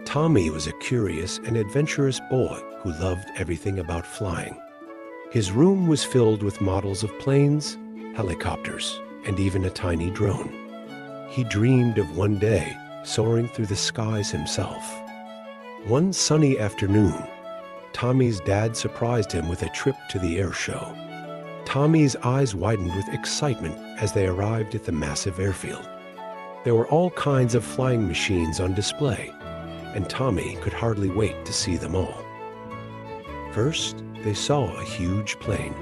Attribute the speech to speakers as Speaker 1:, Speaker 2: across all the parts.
Speaker 1: Tommy was a curious and adventurous boy who loved everything about flying. His room was filled with models of planes, helicopters, and even a tiny drone. He dreamed of one day soaring through the skies himself. One sunny afternoon, Tommy's dad surprised him with a trip to the air show. Tommy's eyes widened with excitement as they arrived at the massive airfield. There were all kinds of flying machines on display, and Tommy could hardly wait to see them all. First, they saw a huge plane.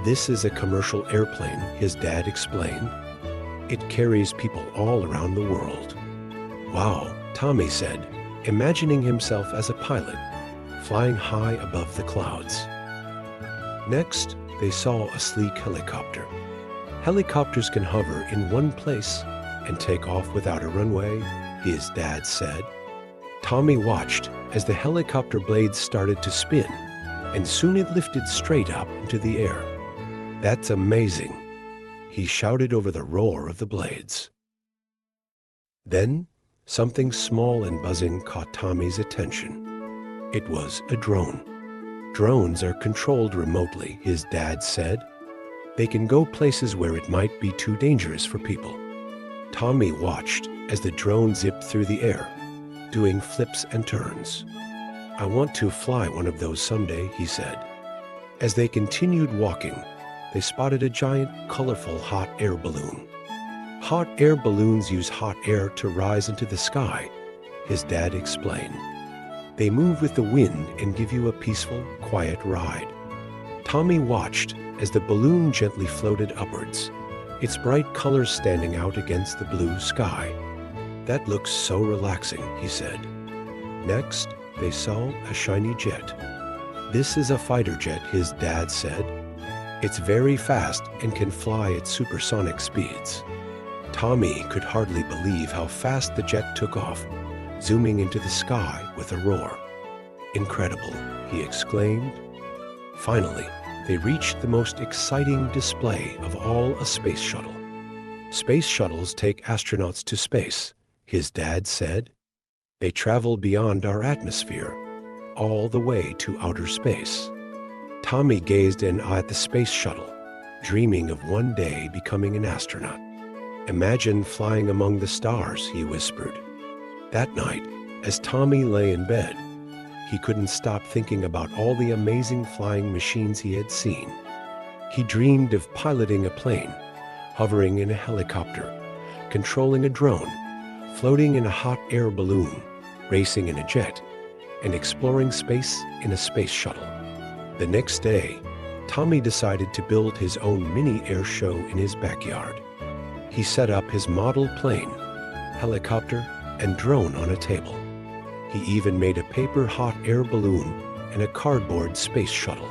Speaker 1: "This is a commercial airplane," his dad explained. "It carries people all around the world." "Wow," Tommy said, imagining himself as a pilot, flying high above the clouds. Next, they saw a sleek helicopter. "Helicopters can hover in one place and take off without a runway," his dad said. Tommy watched as the helicopter blades started to spin, and soon it lifted straight up into the air. "That's amazing," he shouted over the roar of the blades. Then, something small and buzzing caught Tommy's attention. It was a drone. "Drones are controlled remotely," his dad said. "They can go places where it might be too dangerous for people." Tommy watched as the drone zipped through the air, doing flips and turns. "I want to fly one of those someday," he said. As they continued walking, they spotted a giant, colorful hot air balloon. "Hot air balloons use hot air to rise into the sky," his dad explained. "They move with the wind and give you a peaceful, quiet ride." Tommy watched as the balloon gently floated upwards, its bright colors standing out against the blue sky. "That looks so relaxing," he said. Next, they saw a shiny jet. "This is a fighter jet," his dad said. "It's very fast and can fly at supersonic speeds." Tommy could hardly believe how fast the jet took off, zooming into the sky with a roar. "Incredible," he exclaimed. Finally, they reached the most exciting display of all, a space shuttle. "Space shuttles take astronauts to space," his dad said. "They travel beyond our atmosphere, all the way to outer space." Tommy gazed in at the space shuttle, dreaming of one day becoming an astronaut. "Imagine flying among the stars," he whispered. That night, as Tommy lay in bed, he couldn't stop thinking about all the amazing flying machines he had seen. He dreamed of piloting a plane, hovering in a helicopter, controlling a drone, floating in a hot air balloon, racing in a jet, and exploring space in a space shuttle. The next day, Tommy decided to build his own mini air show in his backyard. He set up his model plane, helicopter, and drone on a table. He even made a paper hot air balloon and a cardboard space shuttle.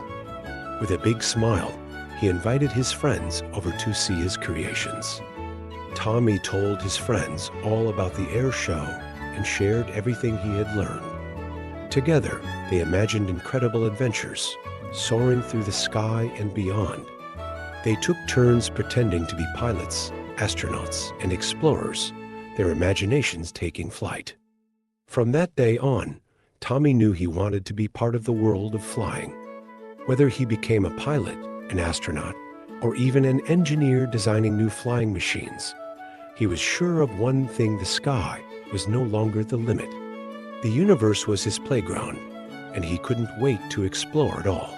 Speaker 1: With a big smile, he invited his friends over to see his creations. Tommy told his friends all about the air show and shared everything he had learned. Together, they imagined incredible adventures, soaring through the sky and beyond. They took turns pretending to be pilots, astronauts, and explorers, their imaginations taking flight. From that day on, Tommy knew he wanted to be part of the world of flying. Whether he became a pilot, an astronaut, or even an engineer designing new flying machines, he was sure of one thing: the sky was no longer the limit. The universe was his playground, and he couldn't wait to explore it all.